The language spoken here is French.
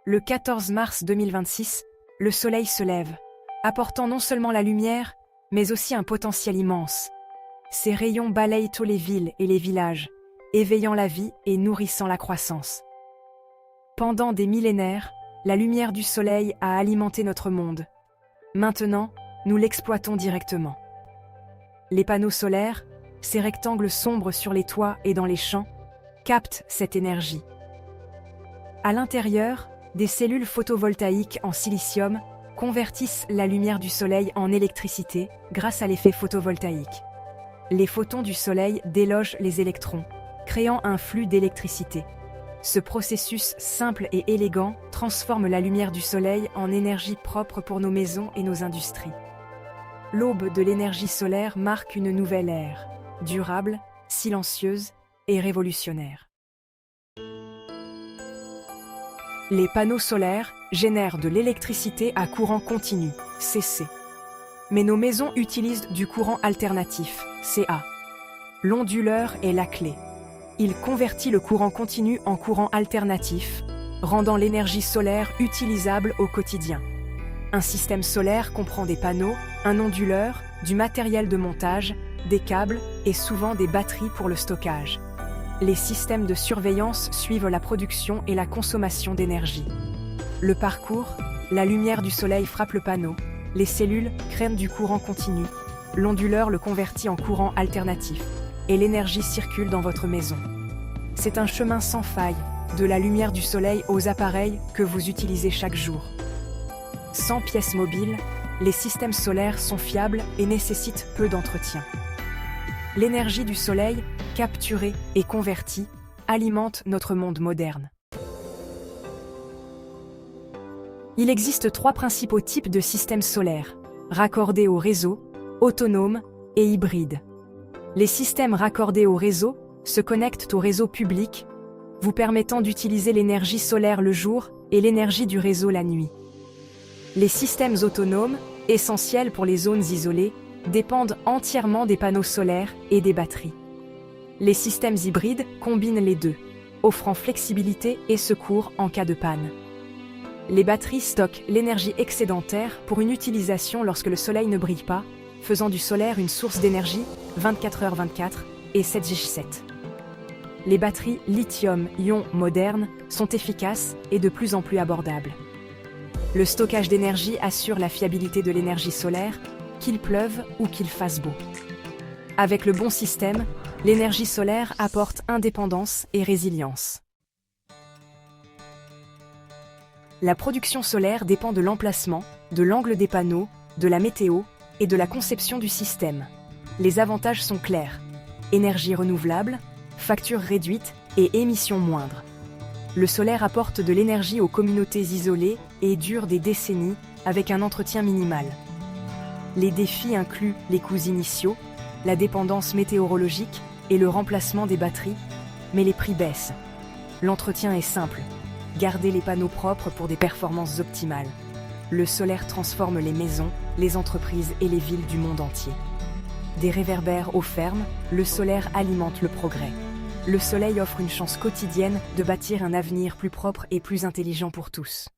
Le 14 mars 2026, le soleil se lève, apportant non seulement la lumière, mais aussi un potentiel immense. Ses rayons balayent tous les villes et les villages, éveillant la vie et nourrissant la croissance. Pendant des millénaires, la lumière du soleil a alimenté notre monde. Maintenant, nous l'exploitons directement. Les panneaux solaires, ces rectangles sombres sur les toits et dans les champs, captent cette énergie. À l'intérieur, des cellules photovoltaïques en silicium convertissent la lumière du soleil en électricité grâce à l'effet photovoltaïque. Les photons du soleil délogent les électrons, créant un flux d'électricité. Ce processus simple et élégant transforme la lumière du soleil en énergie propre pour nos maisons et nos industries. L'aube de l'énergie solaire marque une nouvelle ère, durable, silencieuse et révolutionnaire. Les panneaux solaires génèrent de l'électricité à courant continu, CC. Mais nos maisons utilisent du courant alternatif, CA. L'onduleur est la clé. Il convertit le courant continu en courant alternatif, rendant l'énergie solaire utilisable au quotidien. Un système solaire comprend des panneaux, un onduleur, du matériel de montage, des câbles et souvent des batteries pour le stockage. Les systèmes de surveillance suivent la production et la consommation d'énergie. Le parcours, la lumière du soleil frappe le panneau, les cellules créent du courant continu, l'onduleur le convertit en courant alternatif, et l'énergie circule dans votre maison. C'est un chemin sans faille, de la lumière du soleil aux appareils que vous utilisez chaque jour. Sans pièces mobiles, les systèmes solaires sont fiables et nécessitent peu d'entretien. L'énergie du soleil, capturée et convertie, alimente notre monde moderne. Il existe 3 principaux types de systèmes solaires, raccordés au réseau, autonomes et hybrides. Les systèmes raccordés au réseau se connectent au réseau public, vous permettant d'utiliser l'énergie solaire le jour et l'énergie du réseau la nuit. Les systèmes autonomes, essentiels pour les zones isolées, dépendent entièrement des panneaux solaires et des batteries. Les systèmes hybrides combinent les deux, offrant flexibilité et secours en cas de panne. Les batteries stockent l'énergie excédentaire pour une utilisation lorsque le soleil ne brille pas, faisant du solaire une source d'énergie 24h/24 et 7h/7. Les batteries lithium-ion modernes sont efficaces et de plus en plus abordables. Le stockage d'énergie assure la fiabilité de l'énergie solaire, qu'il pleuve ou qu'il fasse beau. Avec le bon système, l'énergie solaire apporte indépendance et résilience. La production solaire dépend de l'emplacement, de l'angle des panneaux, de la météo et de la conception du système. Les avantages sont clairs: énergie renouvelable, facture réduite et émissions moindres. Le solaire apporte de l'énergie aux communautés isolées et dure des décennies avec un entretien minimal. Les défis incluent les coûts initiaux, la dépendance météorologique et le remplacement des batteries, mais les prix baissent. L'entretien est simple: garder les panneaux propres pour des performances optimales. Le solaire transforme les maisons, les entreprises et les villes du monde entier. Des réverbères aux fermes, le solaire alimente le progrès. Le soleil offre une chance quotidienne de bâtir un avenir plus propre et plus intelligent pour tous.